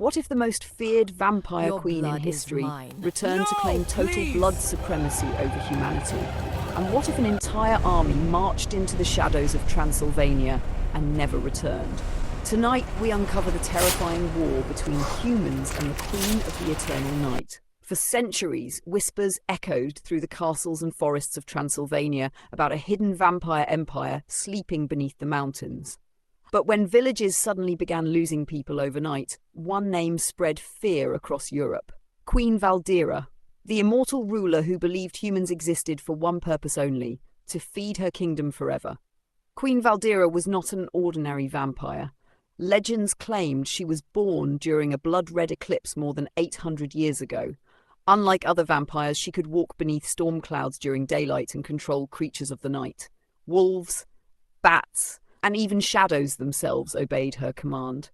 What if the most feared vampire Your queen in blood is history mine. returned to No, claim total please! blood supremacy over humanity? And what if an entire army marched into the shadows of Transylvania and never returned? Tonight, we uncover the terrifying war between humans and the Queen of the Eternal Night. For centuries, whispers echoed through the castles and forests of Transylvania about a hidden vampire empire sleeping beneath the mountains. But when villages suddenly began losing people overnight, one name spread fear across Europe. Queen Valdira, the immortal ruler who believed humans existed for one purpose only, to feed her kingdom forever. Queen Valdira was not an ordinary vampire. Legends claimed she was born during a blood-red eclipse more than 800 years ago. Unlike other vampires, she could walk beneath storm clouds during daylight and control creatures of the night. Wolves, bats, and even shadows themselves obeyed her command.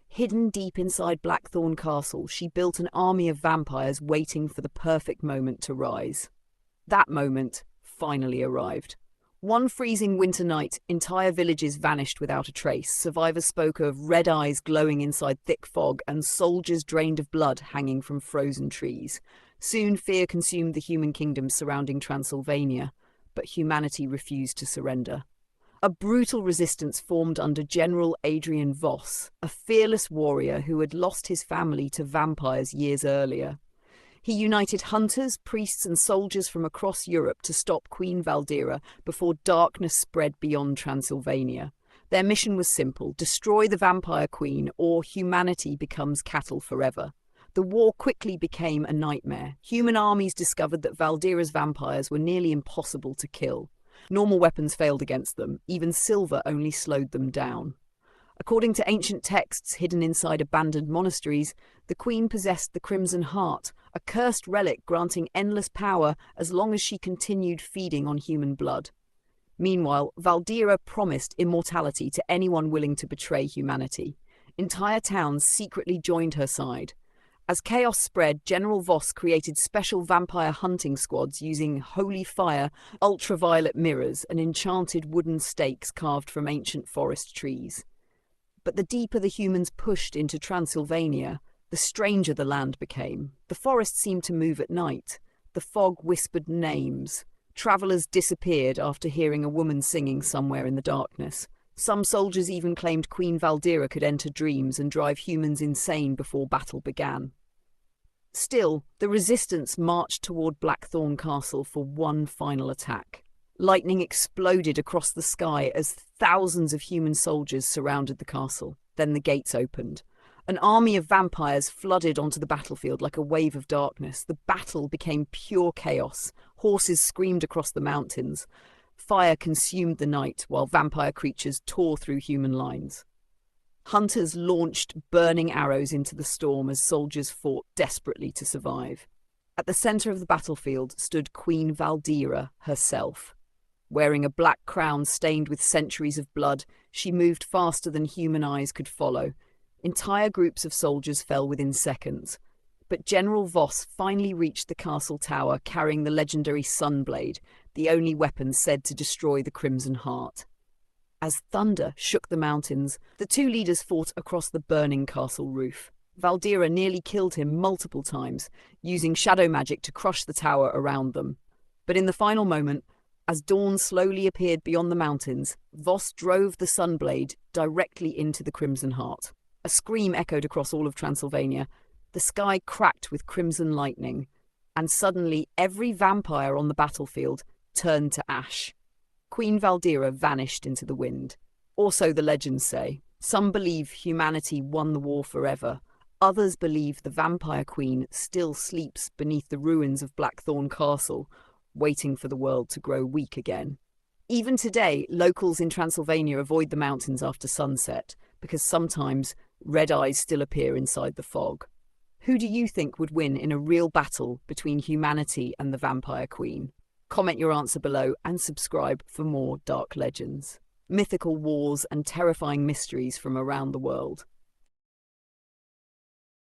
Hidden deep inside Blackthorn Castle, she built an army of vampires waiting for the perfect moment to rise. That moment finally arrived. One freezing winter night, entire villages vanished without a trace. Survivors spoke of red eyes glowing inside thick fog and soldiers drained of blood hanging from frozen trees. Soon fear consumed the human kingdoms surrounding Transylvania, but humanity refused to surrender. A brutal resistance formed under General Adrian Voss, a fearless warrior who had lost his family to vampires years earlier. He united hunters, priests, and soldiers from across Europe to stop Queen Valdira before darkness spread beyond Transylvania. Their mission was simple: destroy the vampire queen, or humanity becomes cattle forever. The war quickly became a nightmare. Human armies discovered that Valdira's vampires were nearly impossible to kill. Normal weapons failed against them. Even silver only slowed them down. According to ancient texts hidden inside abandoned monasteries, the queen possessed the Crimson Heart, a cursed relic granting endless power as long as she continued feeding on human blood. Meanwhile, Valdira promised immortality to anyone willing to betray humanity. Entire towns secretly joined her side. As chaos spread, General Voss created special vampire hunting squads using holy fire, ultraviolet mirrors, and enchanted wooden stakes carved from ancient forest trees. But the deeper the humans pushed into Transylvania, the stranger the land became. The forest seemed to move at night. The fog whispered names. Travelers disappeared after hearing a woman singing somewhere in the darkness. Some soldiers even claimed Queen Valdira could enter dreams and drive humans insane before battle began. Still, the resistance marched toward Blackthorn Castle for one final attack. Lightning exploded across the sky as thousands of human soldiers surrounded the castle. Then the gates opened. An army of vampires flooded onto the battlefield like a wave of darkness. The battle became pure chaos. Horses screamed across the mountains. Fire consumed the night while vampire creatures tore through human lines. Hunters launched burning arrows into the storm as soldiers fought desperately to survive. At the center of the battlefield stood Queen Valdira herself. Wearing a black crown stained with centuries of blood, she moved faster than human eyes could follow. Entire groups of soldiers fell within seconds. But General Voss finally reached the castle tower carrying the legendary Sunblade, the only weapon said to destroy the Crimson Heart. As thunder shook the mountains, the two leaders fought across the burning castle roof. Valdira nearly killed him multiple times, using shadow magic to crush the tower around them. But in the final moment, as dawn slowly appeared beyond the mountains, Voss drove the Sunblade directly into the Crimson Heart. A scream echoed across all of Transylvania. The sky cracked with crimson lightning, and suddenly every vampire on the battlefield turned to ash. Queen Valdira vanished into the wind. Or so the legends say. Some believe humanity won the war forever. Others believe the vampire queen still sleeps beneath the ruins of Blackthorn Castle, waiting for the world to grow weak again. Even today, locals in Transylvania avoid the mountains after sunset, because sometimes red eyes still appear inside the fog. Who do you think would win in a real battle between humanity and the vampire queen? Comment your answer below and subscribe for more dark legends, mythical wars and terrifying mysteries from around the world.